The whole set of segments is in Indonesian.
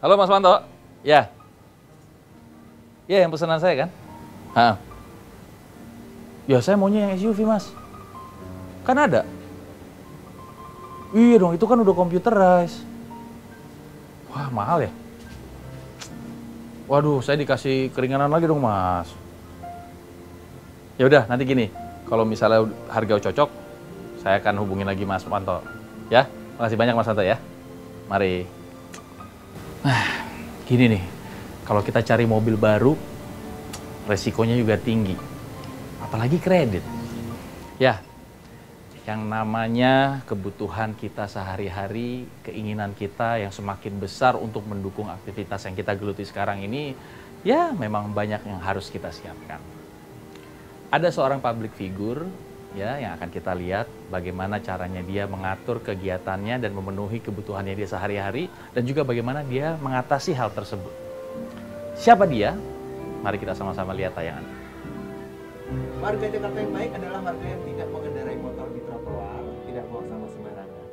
Halo Mas Manto. Ya. Ya, yang pesanan saya kan? Hah. Ya, saya maunya yang SUV, Mas. Kan ada. Iya dong, itu kan udah computerized. Wah, mahal ya? Waduh, saya dikasih keringanan lagi dong, Mas. Ya udah, nanti gini. Kalau misalnya harga cocok, saya akan hubungin lagi Mas Manto. Ya, makasih banyak Mas Manto ya. Mari. Nah, gini nih. Kalau kita cari mobil baru, resikonya juga tinggi. Apalagi kredit. Ya, yang namanya kebutuhan kita sehari-hari, keinginan kita yang semakin besar untuk mendukung aktivitas yang kita geluti sekarang ini, ya memang banyak yang harus kita siapkan. Ada seorang public figure ya yang akan kita lihat bagaimana caranya dia mengatur kegiatannya dan memenuhi kebutuhannya dia sehari-hari dan juga bagaimana dia mengatasi hal tersebut. Siapa dia? Mari kita sama-sama lihat tayangan. Warga Jakarta yang baik adalah warga yang tidak mengendarai motor di trotoar, tidak buang sampah sembarangan.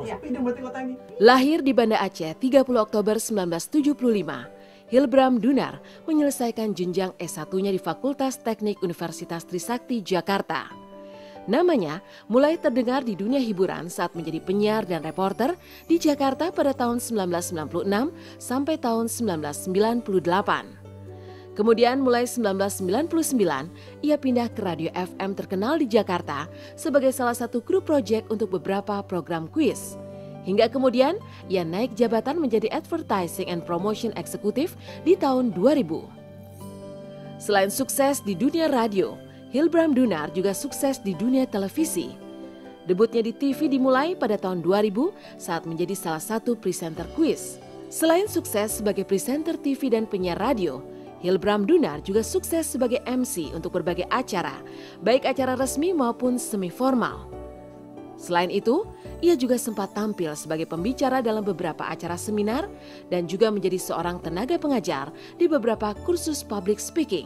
Sepi dong berarti kota ini. Lahir di Banda Aceh 30 Oktober 1975, Hilbram Dunar menyelesaikan jenjang S1-nya di Fakultas Teknik Universitas Trisakti, Jakarta. Namanya mulai terdengar di dunia hiburan saat menjadi penyiar dan reporter di Jakarta pada tahun 1996 sampai tahun 1998. Kemudian mulai 1999, ia pindah ke radio FM terkenal di Jakarta sebagai salah satu kru proyek untuk beberapa program kuis. Hingga kemudian, ia naik jabatan menjadi Advertising and Promotion Executive di tahun 2000. Selain sukses di dunia radio, Hilbram Dunar juga sukses di dunia televisi. Debutnya di TV dimulai pada tahun 2000 saat menjadi salah satu presenter kuis. Selain sukses sebagai presenter TV dan penyiar radio, Hilbram Dunar juga sukses sebagai MC untuk berbagai acara, baik acara resmi maupun semi formal. Selain itu, ia juga sempat tampil sebagai pembicara dalam beberapa acara seminar dan juga menjadi seorang tenaga pengajar di beberapa kursus public speaking.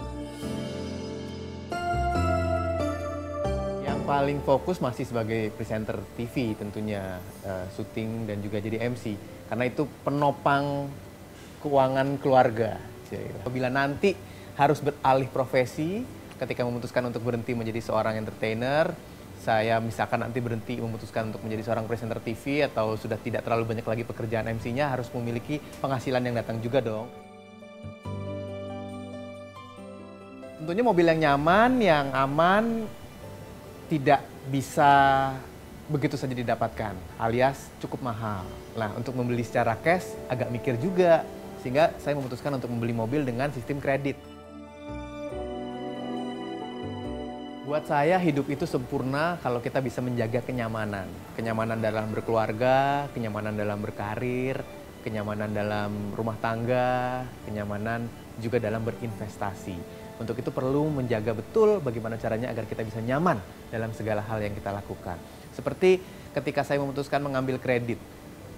Yang paling fokus masih sebagai presenter TV tentunya, syuting dan juga jadi MC. Karena itu penopang keuangan keluarga. Apabila nanti harus beralih profesi, ketika memutuskan untuk berhenti menjadi seorang entertainer, saya misalkan nanti berhenti memutuskan untuk menjadi seorang presenter TV atau sudah tidak terlalu banyak lagi pekerjaan MC-nya, harus memiliki penghasilan yang datang juga dong. Tentunya mobil yang nyaman, yang aman, tidak bisa begitu saja didapatkan, alias cukup mahal. Nah, untuk membeli secara cash agak mikir juga. Sehingga saya memutuskan untuk membeli mobil dengan sistem kredit. Buat saya hidup itu sempurna kalau kita bisa menjaga kenyamanan. Kenyamanan dalam berkeluarga, kenyamanan dalam berkarir, kenyamanan dalam rumah tangga, kenyamanan juga dalam berinvestasi. Untuk itu perlu menjaga betul bagaimana caranya agar kita bisa nyaman dalam segala hal yang kita lakukan. Seperti ketika saya memutuskan mengambil kredit.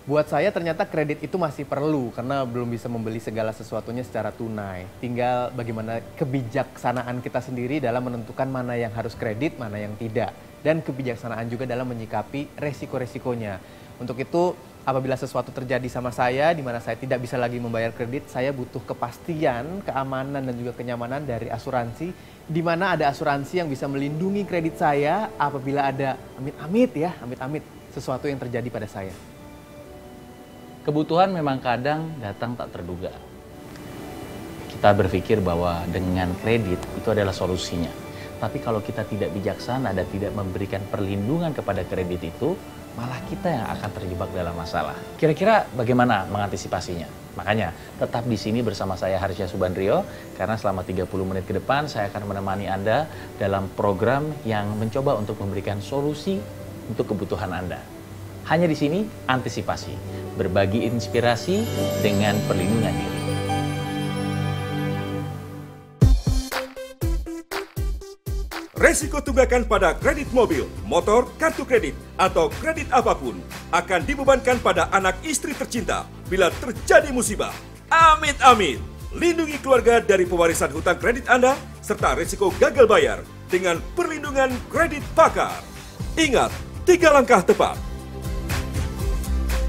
Buat saya ternyata kredit itu masih perlu karena belum bisa membeli segala sesuatunya secara tunai. Tinggal bagaimana kebijaksanaan kita sendiri dalam menentukan mana yang harus kredit, mana yang tidak. Dan kebijaksanaan juga dalam menyikapi resiko-resikonya. Untuk itu apabila sesuatu terjadi sama saya di mana saya tidak bisa lagi membayar kredit, saya butuh kepastian, keamanan dan juga kenyamanan dari asuransi. Di mana ada asuransi yang bisa melindungi kredit saya apabila ada amit-amit sesuatu yang terjadi pada saya. Kebutuhan memang kadang datang tak terduga. Kita berpikir bahwa dengan kredit itu adalah solusinya. Tapi kalau kita tidak bijaksana dan tidak memberikan perlindungan kepada kredit itu, malah kita yang akan terjebak dalam masalah. Kira-kira bagaimana mengantisipasinya? Makanya tetap di sini bersama saya Harsya Subandrio, karena selama 30 menit ke depan saya akan menemani Anda dalam program yang mencoba untuk memberikan solusi untuk kebutuhan Anda. Hanya di sini antisipasi, berbagi inspirasi dengan perlindungan diri. Resiko tunggakan pada kredit mobil, motor, kartu kredit, atau kredit apapun akan dibebankan pada anak istri tercinta bila terjadi musibah. Amit-amit. Lindungi keluarga dari pewarisan hutang kredit Anda serta resiko gagal bayar dengan perlindungan kredit pakar. Ingat, 3 langkah tepat.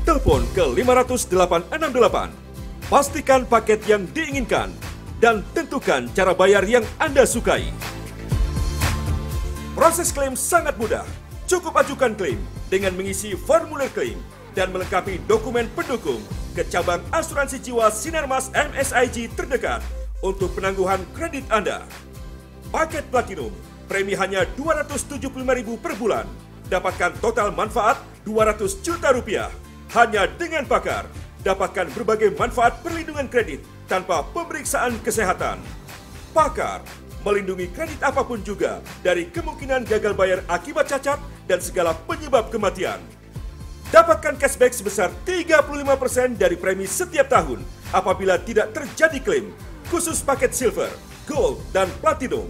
Telepon ke 500 868. Pastikan paket yang diinginkan dan tentukan cara bayar yang Anda sukai. Proses klaim sangat mudah. Cukup ajukan klaim dengan mengisi formulir klaim dan melengkapi dokumen pendukung ke cabang asuransi jiwa Sinarmas MSIG terdekat untuk penangguhan kredit Anda. Paket Platinum, premi hanya Rp275.000 per bulan. Dapatkan total manfaat Rp200 juta. Hanya dengan Pakar, dapatkan berbagai manfaat perlindungan kredit tanpa pemeriksaan kesehatan. Pakar melindungi kredit apapun juga dari kemungkinan gagal bayar akibat cacat dan segala penyebab kematian. Dapatkan cashback sebesar 35% dari premi setiap tahun apabila tidak terjadi klaim, khusus paket Silver, Gold, dan Platinum.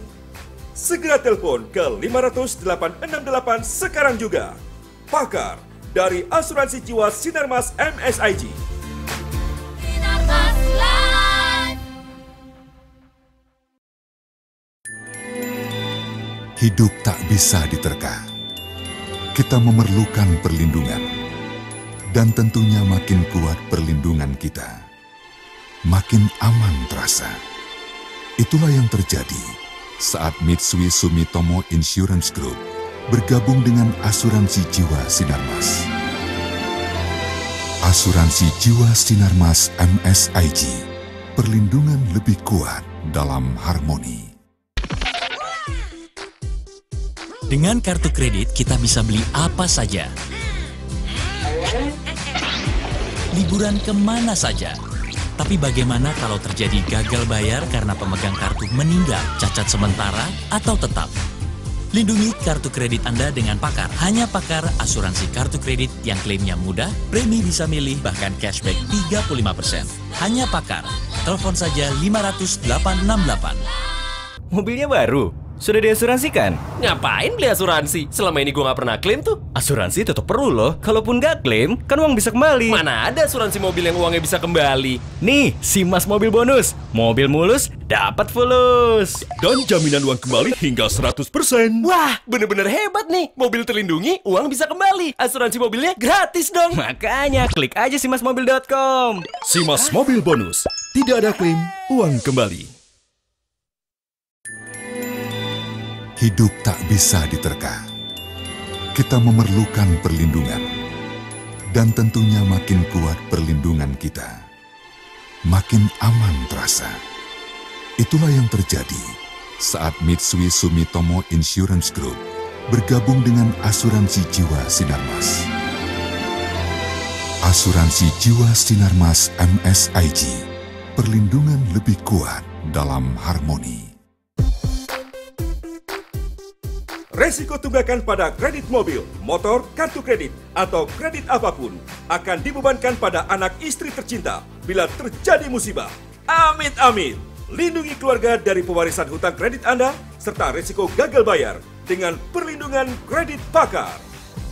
Segera telepon ke 500 868 sekarang juga. Pakar dari Asuransi Jiwa Sinarmas MSIG. Sinarmas Life. Hidup tak bisa diterka. Kita memerlukan perlindungan. Dan tentunya makin kuat perlindungan kita, makin aman terasa. Itulah yang terjadi saat Mitsui Sumitomo Insurance Group bergabung dengan Asuransi Jiwa Sinarmas. Asuransi Jiwa Sinarmas MSIG, perlindungan lebih kuat dalam harmoni. Dengan kartu kredit kita bisa beli apa saja. Liburan kemana saja. Tapi bagaimana kalau terjadi gagal bayar karena pemegang kartu meninggal, cacat sementara, atau tetap? Lindungi kartu kredit Anda dengan Pakar. Hanya Pakar asuransi kartu kredit yang klaimnya mudah, premi bisa milih, bahkan cashback 35%. Hanya Pakar. Telepon saja 500 868. Mobilnya baru? Sudah diasuransikan? Ngapain beli asuransi? Selama ini gue nggak pernah klaim tuh. Asuransi tetap perlu loh. Kalaupun nggak klaim, kan uang bisa kembali. Mana ada asuransi mobil yang uangnya bisa kembali? Nih, Simas Mobil Bonus. Mobil mulus, dapat fulus. Dan jaminan uang kembali hingga 100%. Wah, bener-bener hebat nih. Mobil terlindungi, uang bisa kembali. Asuransi mobilnya gratis dong. Makanya, klik aja simasmobil.com. Simas Mobil Bonus. Tidak ada klaim, uang kembali. Hidup tak bisa diterka. Kita memerlukan perlindungan. Dan tentunya makin kuat perlindungan kita, makin aman terasa. Itulah yang terjadi saat Mitsui Sumitomo Insurance Group bergabung dengan Asuransi Jiwa Sinarmas. Asuransi Jiwa Sinarmas MSIG, perlindungan lebih kuat dalam harmoni. Resiko tunggakan pada kredit mobil, motor, kartu kredit, atau kredit apapun akan dibebankan pada anak istri tercinta bila terjadi musibah. Amit-amit. Lindungi keluarga dari pewarisan hutang kredit Anda serta resiko gagal bayar dengan perlindungan kredit Pakar.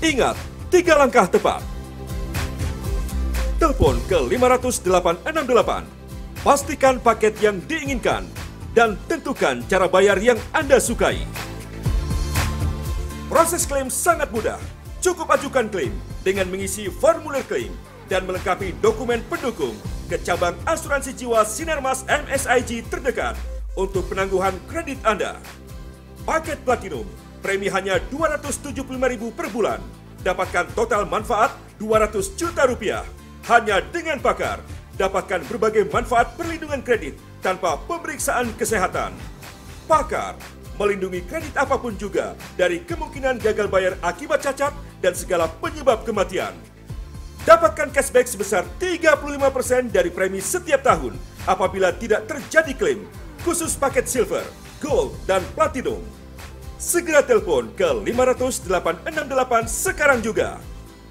Ingat, 3 langkah tepat. Telepon ke 500 868. Pastikan paket yang diinginkan dan tentukan cara bayar yang Anda sukai. Proses klaim sangat mudah. Cukup ajukan klaim dengan mengisi formulir klaim dan melengkapi dokumen pendukung ke cabang Asuransi Jiwa Sinarmas MSIG terdekat untuk penangguhan kredit Anda. Paket Platinum, premi hanya Rp275.000 per bulan. Dapatkan total manfaat Rp200 juta. Hanya dengan Pakar, dapatkan berbagai manfaat perlindungan kredit tanpa pemeriksaan kesehatan. Pakar melindungi kredit apapun juga dari kemungkinan gagal bayar akibat cacat dan segala penyebab kematian. Dapatkan cashback sebesar 35% dari premi setiap tahun apabila tidak terjadi klaim, khusus paket Silver, Gold, dan Platinum. Segera telepon ke 500 868 sekarang juga.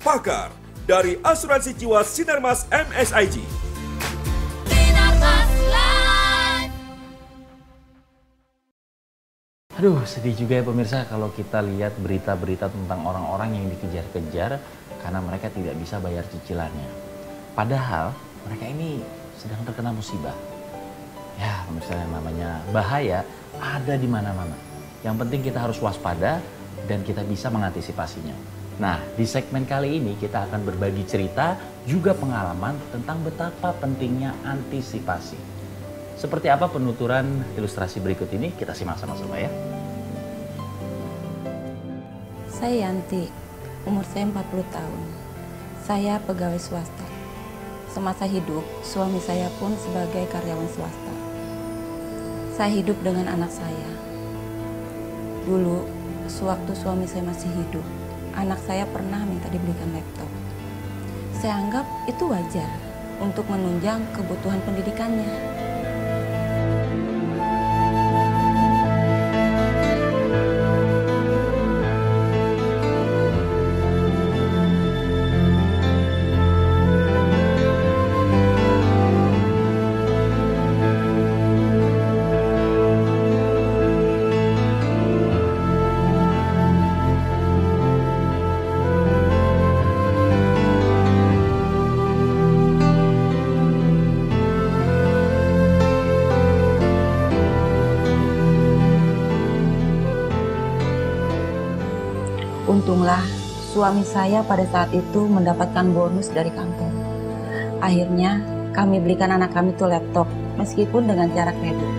Pakar dari Asuransi Jiwa Sinarmas MSIG. Sinarmas Life. Aduh, sedih juga ya pemirsa kalau kita lihat berita-berita tentang orang-orang yang dikejar-kejar karena mereka tidak bisa bayar cicilannya. Padahal mereka ini sedang terkena musibah. Ya, pemirsa, yang namanya bahaya ada di mana-mana. Yang penting kita harus waspada dan kita bisa mengantisipasinya. Nah, di segmen kali ini kita akan berbagi cerita juga pengalaman tentang betapa pentingnya antisipasi. Seperti apa penuturan ilustrasi berikut ini, kita simak sama-sama ya. Saya Yanti, umur saya 40 tahun. Saya pegawai swasta. Semasa hidup, suami saya pun sebagai karyawan swasta. Saya hidup dengan anak saya. Dulu, sewaktu suami saya masih hidup, anak saya pernah minta dibelikan laptop. Saya anggap itu wajar untuk menunjang kebutuhan pendidikannya. Untunglah suami saya pada saat itu mendapatkan bonus dari kantor. Akhirnya kami belikan anak kami tuh laptop meskipun dengan cara kredit.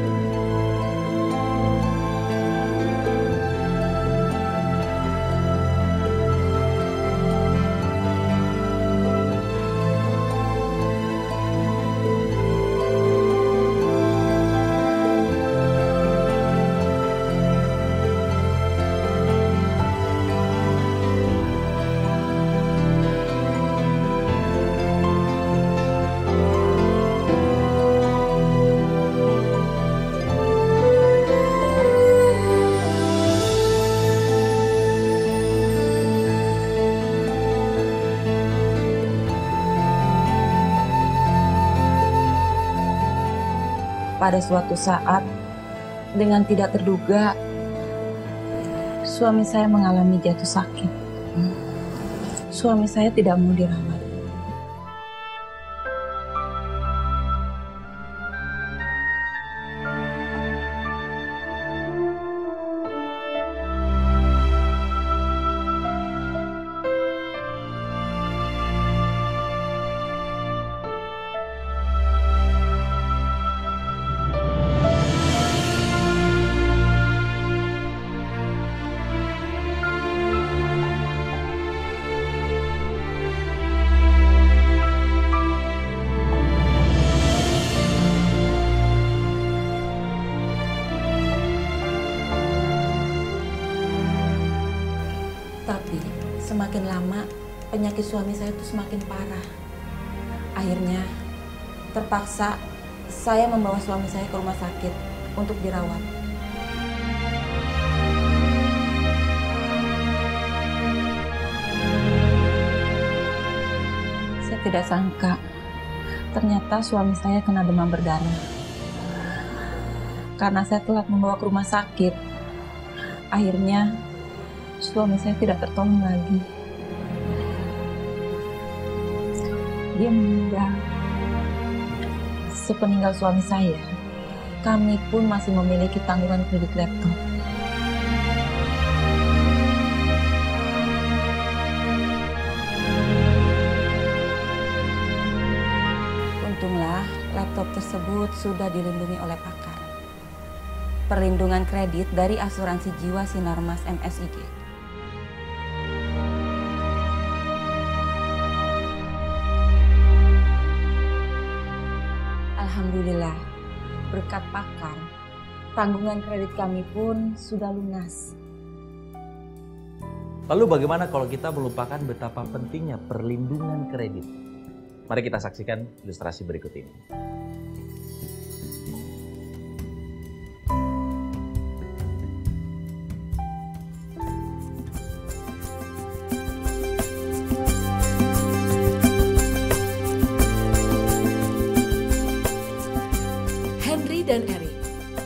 Pada suatu saat, dengan tidak terduga, suami saya mengalami jatuh sakit. Suami saya tidak mau dirawat. Tapi semakin lama penyakit suami saya itu semakin parah. Akhirnya terpaksa saya membawa suami saya ke rumah sakit untuk dirawat. Saya tidak sangka ternyata suami saya kena demam berdarah. Karena saya telat membawa ke rumah sakit, akhirnya suami saya tidak tertolong lagi. Dia meninggal. Sepeninggal suami saya, kami pun masih memiliki tanggungan kredit laptop. Untunglah laptop tersebut sudah dilindungi oleh pakar. Perlindungan kredit dari asuransi jiwa Sinarmas MSIG. Alhamdulillah, berkat pakar, tanggungan kredit kami pun sudah lunas. Lalu bagaimana kalau kita melupakan betapa pentingnya perlindungan kredit? Mari kita saksikan ilustrasi berikut ini. Henry dan Eric,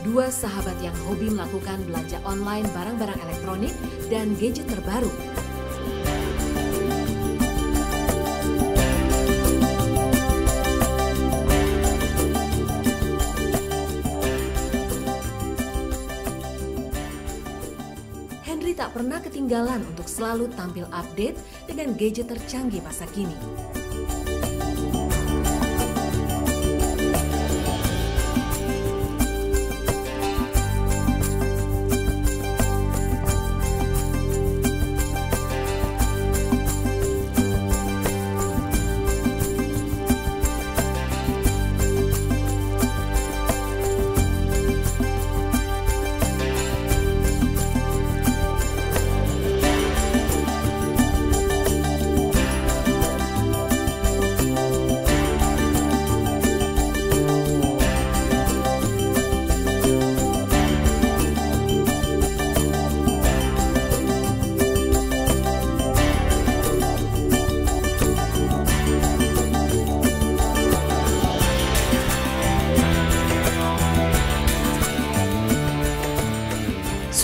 dua sahabat yang hobi melakukan belanja online barang-barang elektronik dan gadget terbaru. Henry tak pernah ketinggalan untuk selalu tampil update dengan gadget tercanggih masa kini.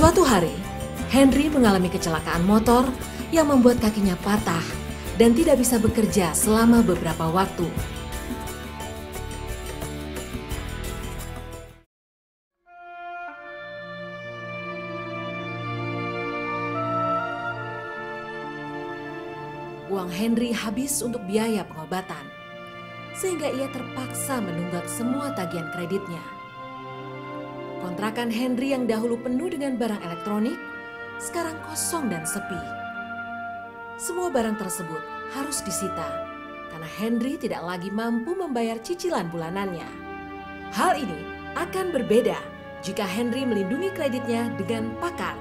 Suatu hari, Henry mengalami kecelakaan motor yang membuat kakinya patah dan tidak bisa bekerja selama beberapa waktu. Uang Henry habis untuk biaya pengobatan, sehingga ia terpaksa menunggak semua tagihan kreditnya. Kontrakan Henry yang dahulu penuh dengan barang elektronik, sekarang kosong dan sepi. Semua barang tersebut harus disita, karena Henry tidak lagi mampu membayar cicilan bulanannya. Hal ini akan berbeda jika Henry melindungi kreditnya dengan Pakar,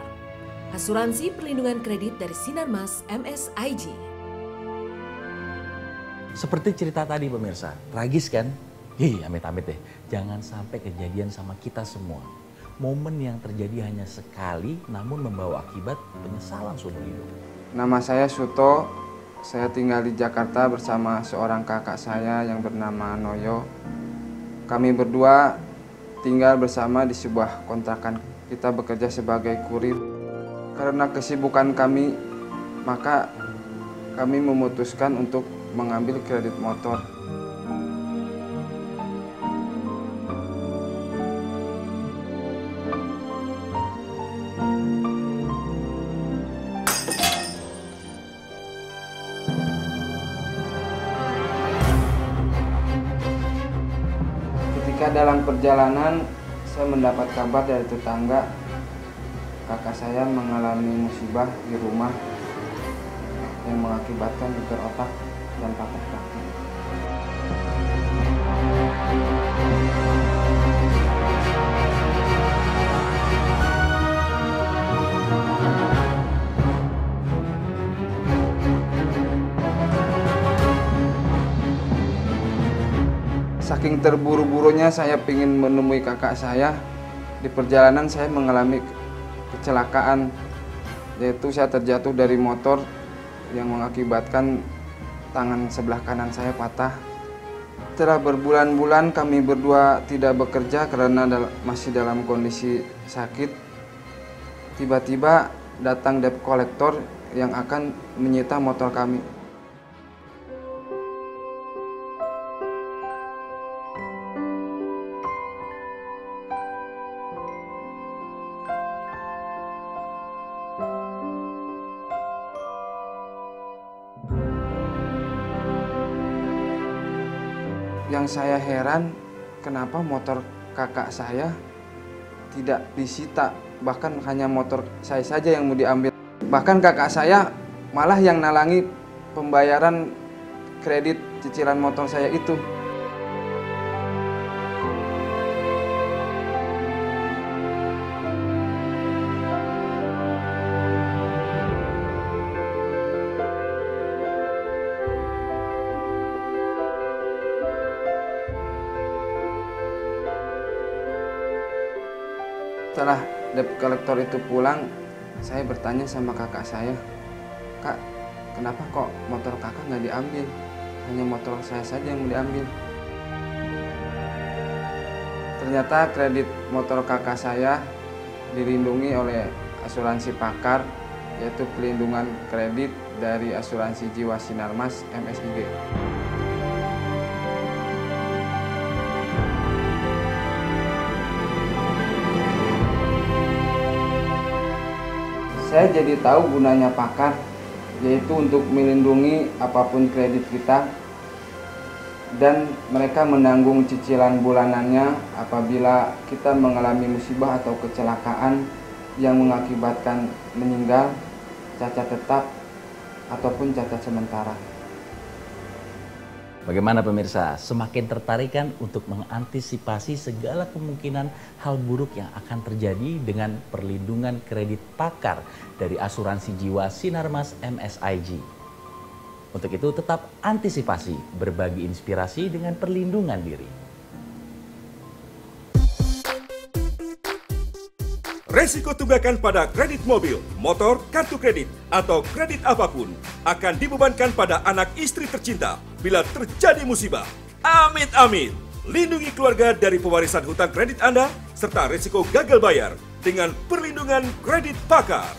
asuransi perlindungan kredit dari Sinarmas MSIG. Seperti cerita tadi pemirsa, tragis kan? Amit-amit deh, jangan sampai kejadian sama kita semua. Momen yang terjadi hanya sekali, namun membawa akibat penyesalan seumur hidup. Nama saya Suto, saya tinggal di Jakarta bersama seorang kakak saya yang bernama Noyo. Kami berdua tinggal bersama di sebuah kontrakan. Kita bekerja sebagai kurir. Karena kesibukan kami, maka kami memutuskan untuk mengambil kredit motor. Ketika dalam perjalanan, saya mendapat kabar dari tetangga kakak saya mengalami musibah di rumah yang mengakibatkan geger otak dan patah kaki. Saking terburu-burunya saya ingin menemui kakak saya. Di perjalanan saya mengalami kecelakaan, yaitu saya terjatuh dari motor yang mengakibatkan tangan sebelah kanan saya patah. Setelah berbulan-bulan kami berdua tidak bekerja karena masih dalam kondisi sakit. Tiba-tiba datang debt collector yang akan menyita motor kami. Yang saya heran, kenapa motor kakak saya tidak disita, bahkan hanya motor saya saja yang mau diambil. Bahkan kakak saya malah yang nalangi pembayaran kredit cicilan motor saya itu. Setelah debt collector itu pulang, saya bertanya sama kakak saya, "Kak, kenapa kok motor kakak nggak diambil? Hanya motor saya saja yang mau diambil." Ternyata kredit motor kakak saya dilindungi oleh asuransi Pakar, yaitu pelindungan kredit dari asuransi jiwa Sinarmas MSIG. saya jadi tahu gunanya pakar, yaitu untuk melindungi apapun kredit kita, dan mereka menanggung cicilan bulanannya apabila kita mengalami musibah atau kecelakaan yang mengakibatkan meninggal, cacat tetap, ataupun cacat sementara. Bagaimana pemirsa? Semakin tertarik kan untuk mengantisipasi segala kemungkinan hal buruk yang akan terjadi dengan perlindungan kredit pakar dari asuransi jiwa Sinarmas MSIG. Untuk itu tetap antisipasi, berbagi inspirasi dengan perlindungan diri. Resiko tunggakan pada kredit mobil, motor, kartu kredit, atau kredit apapun akan dibebankan pada anak istri tercinta bila terjadi musibah. Amit-amit. Lindungi keluarga dari pewarisan hutang kredit Anda serta resiko gagal bayar dengan perlindungan kredit pakar.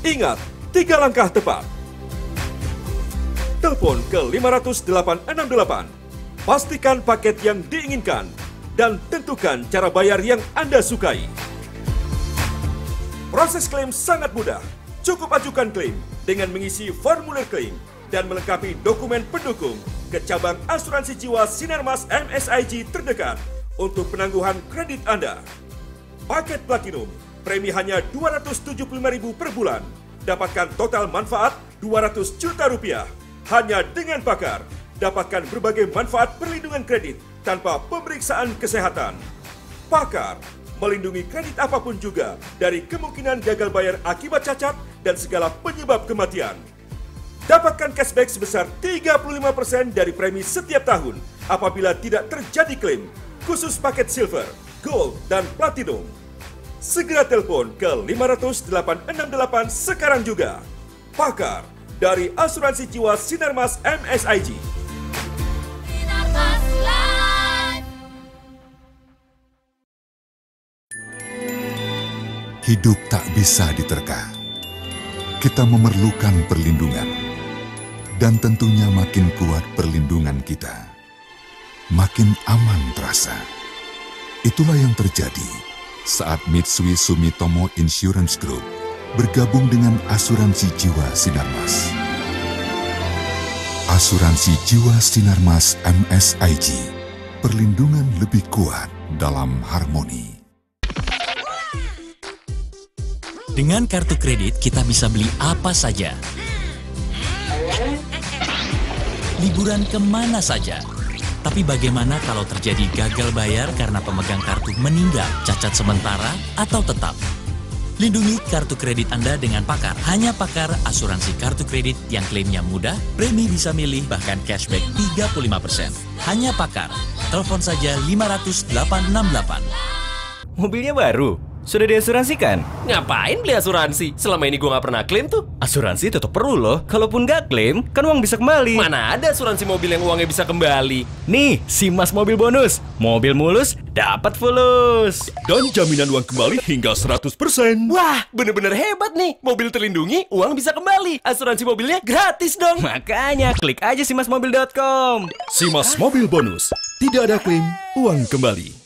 Ingat, 3 langkah tepat. Telepon ke 500-868. Pastikan paket yang diinginkan dan tentukan cara bayar yang Anda sukai. Proses klaim sangat mudah. Cukup ajukan klaim dengan mengisi formulir klaim dan melengkapi dokumen pendukung ke cabang asuransi jiwa Sinarmas MSIG terdekat untuk penangguhan kredit Anda. Paket Platinum, premi hanya Rp275.000 per bulan. Dapatkan total manfaat Rp200 juta. Hanya dengan pakar, dapatkan berbagai manfaat perlindungan kredit tanpa pemeriksaan kesehatan. Pakar melindungi kredit apapun juga dari kemungkinan gagal bayar akibat cacat dan segala penyebab kematian. Dapatkan cashback sebesar 35% dari premi setiap tahun apabila tidak terjadi klaim, khusus paket Silver, Gold, dan Platinum. Segera telepon ke 500-868 sekarang juga. Pakar dari Asuransi Jiwa Sinarmas MSIG. Hidup tak bisa diterka. Kita memerlukan perlindungan. Dan tentunya makin kuat perlindungan kita, makin aman terasa. Itulah yang terjadi saat Mitsui Sumitomo Insurance Group bergabung dengan Asuransi Jiwa Sinarmas. Asuransi Jiwa Sinarmas MSIG, perlindungan lebih kuat dalam harmoni. Dengan kartu kredit, kita bisa beli apa saja. Liburan kemana saja. Tapi bagaimana kalau terjadi gagal bayar karena pemegang kartu meninggal, cacat sementara, atau tetap? Lindungi kartu kredit Anda dengan pakar. Hanya pakar asuransi kartu kredit yang klaimnya mudah, premi bisa milih, bahkan cashback 35%. Hanya pakar. Telepon saja 500-868. Mobilnya baru? Sudah diasuransikan? Ngapain beli asuransi? Selama ini gue nggak pernah klaim tuh. Asuransi tetap perlu loh. Kalaupun nggak klaim, kan uang bisa kembali. Mana ada asuransi mobil yang uangnya bisa kembali? Nih, Simas Mobil Bonus. Mobil mulus, dapat fulus. Dan jaminan uang kembali hingga 100%. Wah, bener-bener hebat nih. Mobil terlindungi, uang bisa kembali. Asuransi mobilnya gratis dong. Makanya, klik aja simasmobil.com. Simas Mobil Bonus. Tidak ada klaim, uang kembali.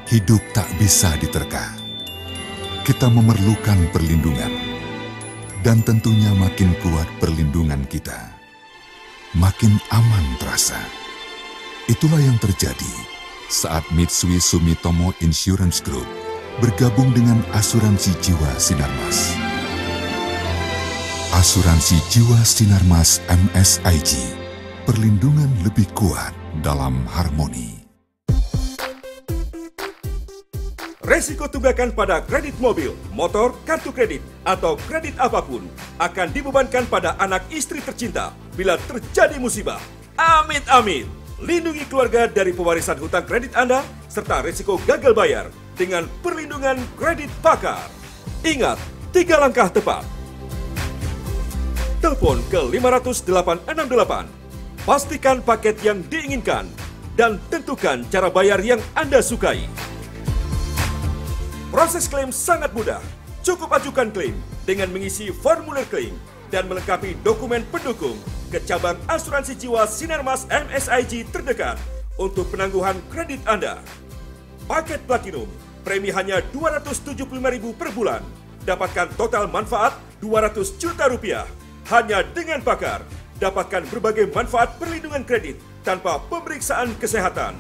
Hidup tak bisa diterka. Kita memerlukan perlindungan. Dan tentunya makin kuat perlindungan kita, makin aman terasa. Itulah yang terjadi saat Mitsui Sumitomo Insurance Group bergabung dengan Asuransi Jiwa Sinarmas. Asuransi Jiwa Sinarmas MSIG, perlindungan lebih kuat dalam harmoni. Resiko tunggakan pada kredit mobil, motor, kartu kredit, atau kredit apapun akan dibebankan pada anak istri tercinta bila terjadi musibah. Amit-amit. Lindungi keluarga dari pewarisan hutang kredit Anda serta resiko gagal bayar dengan perlindungan kredit pakar. Ingat, 3 langkah tepat. Telepon ke 500-868. Pastikan paket yang diinginkan dan tentukan cara bayar yang Anda sukai. Proses klaim sangat mudah. Cukup ajukan klaim dengan mengisi formulir klaim dan melengkapi dokumen pendukung ke cabang Asuransi Jiwa Sinarmas MSIG terdekat untuk penangguhan kredit Anda. Paket Platinum, premi hanya Rp275.000 per bulan. Dapatkan total manfaat Rp200 juta. Hanya dengan Pakar, dapatkan berbagai manfaat perlindungan kredit tanpa pemeriksaan kesehatan.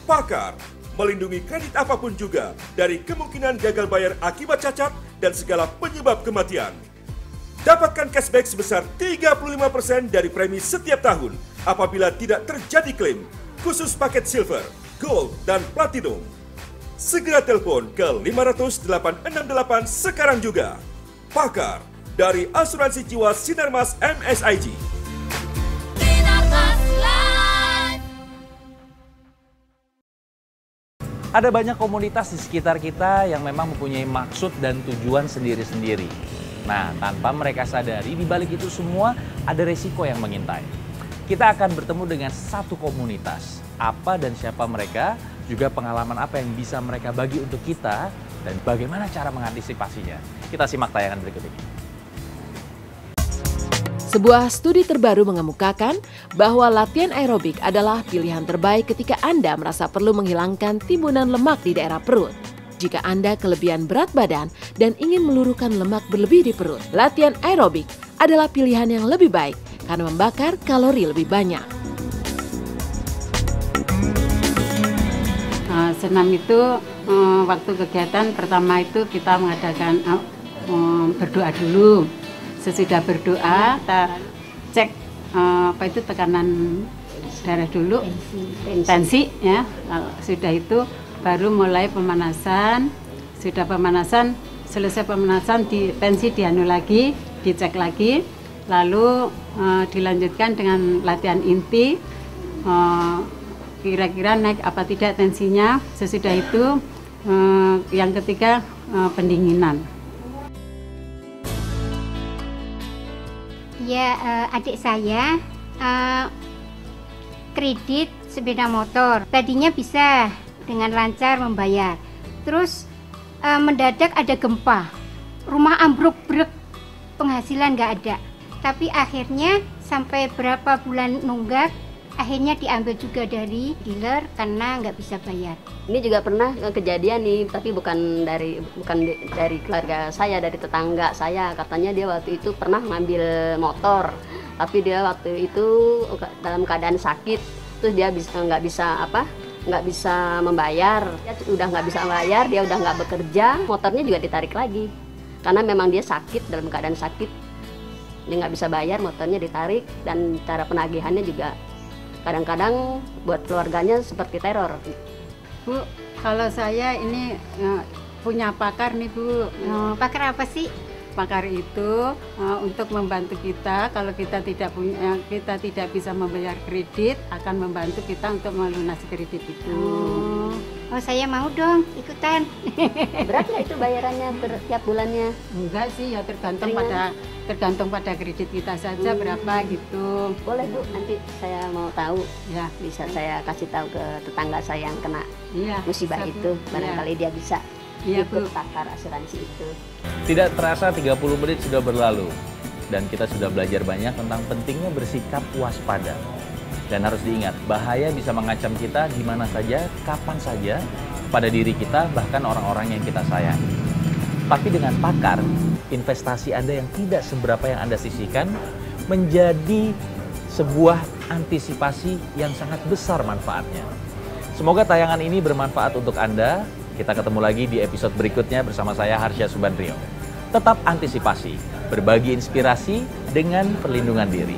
Pakar melindungi kredit apapun juga dari kemungkinan gagal bayar akibat cacat dan segala penyebab kematian. Dapatkan cashback sebesar 35% dari premi setiap tahun apabila tidak terjadi klaim, khusus paket Silver, Gold, dan Platinum. Segera telepon ke 500 868 sekarang juga. Pakar dari Asuransi Jiwa Sinarmas MSIG. Ada banyak komunitas di sekitar kita yang memang mempunyai maksud dan tujuan sendiri-sendiri. Nah, tanpa mereka sadari, di balik itu semua ada resiko yang mengintai. Kita akan bertemu dengan satu komunitas. Apa dan siapa mereka, juga pengalaman apa yang bisa mereka bagi untuk kita, dan bagaimana cara mengantisipasinya. Kita simak tayangan berikut ini. Sebuah studi terbaru mengemukakan bahwa latihan aerobik adalah pilihan terbaik ketika Anda merasa perlu menghilangkan timbunan lemak di daerah perut. Jika Anda kelebihan berat badan dan ingin meluruhkan lemak berlebih di perut, latihan aerobik adalah pilihan yang lebih baik karena membakar kalori lebih banyak. Senam itu waktu kegiatan pertama itu kita mengadakan berdoa dulu. Sesudah berdoa kita cek tekanan darah dulu, tensi ya. Sudah itu baru mulai pemanasan. Sudah pemanasan, selesai pemanasan tensi dianu lagi, dicek lagi, lalu dilanjutkan dengan latihan inti. Kira-kira naik apa tidak tensinya. Sesudah itu yang ketiga pendinginan. Ya, adik saya kredit sepeda motor. Tadinya bisa dengan lancar membayar. Terus mendadak ada gempa, rumah ambruk brek, penghasilan nggak ada. Tapi akhirnya sampai berapa bulan nunggak, akhirnya diambil juga dari dealer karena nggak bisa bayar. Ini juga pernah kejadian nih, tapi bukan dari keluarga saya, dari tetangga saya. Katanya dia waktu itu pernah ngambil motor, tapi dia waktu itu dalam keadaan sakit, terus dia nggak bisa membayar. Dia udah nggak bisa membayar, dia udah nggak bekerja, motornya juga ditarik lagi, karena memang dia sakit, dalam keadaan sakit, dia nggak bisa bayar, motornya ditarik, dan cara penagihannya juga kadang-kadang buat keluarganya seperti teror. Bu, kalau saya ini punya pakar nih Bu. Pakar apa sih? Pakar itu untuk membantu kita kalau kita tidak bisa membayar kredit, akan membantu kita untuk melunasi kredit itu. Oh, saya mau dong ikutan. Berat nggak itu bayarannya tiap bulannya? Enggak sih, ya tergantung pada kredit kita saja berapa gitu. Boleh Bu, nanti saya mau tahu. Ya, bisa saya kasih tahu ke tetangga saya yang kena musibah itu, barangkali dia bisa ikut pakar asuransi itu. Tidak terasa 30 menit sudah berlalu dan kita sudah belajar banyak tentang pentingnya bersikap waspada. Dan harus diingat, bahaya bisa mengancam kita di mana saja, kapan saja, pada diri kita, bahkan orang-orang yang kita sayangi. Tapi dengan pakar, investasi Anda yang tidak seberapa yang Anda sisihkan menjadi sebuah antisipasi yang sangat besar manfaatnya. Semoga tayangan ini bermanfaat untuk Anda. Kita ketemu lagi di episode berikutnya bersama saya Harsha Subandrio. Tetap antisipasi, berbagi inspirasi dengan perlindungan diri.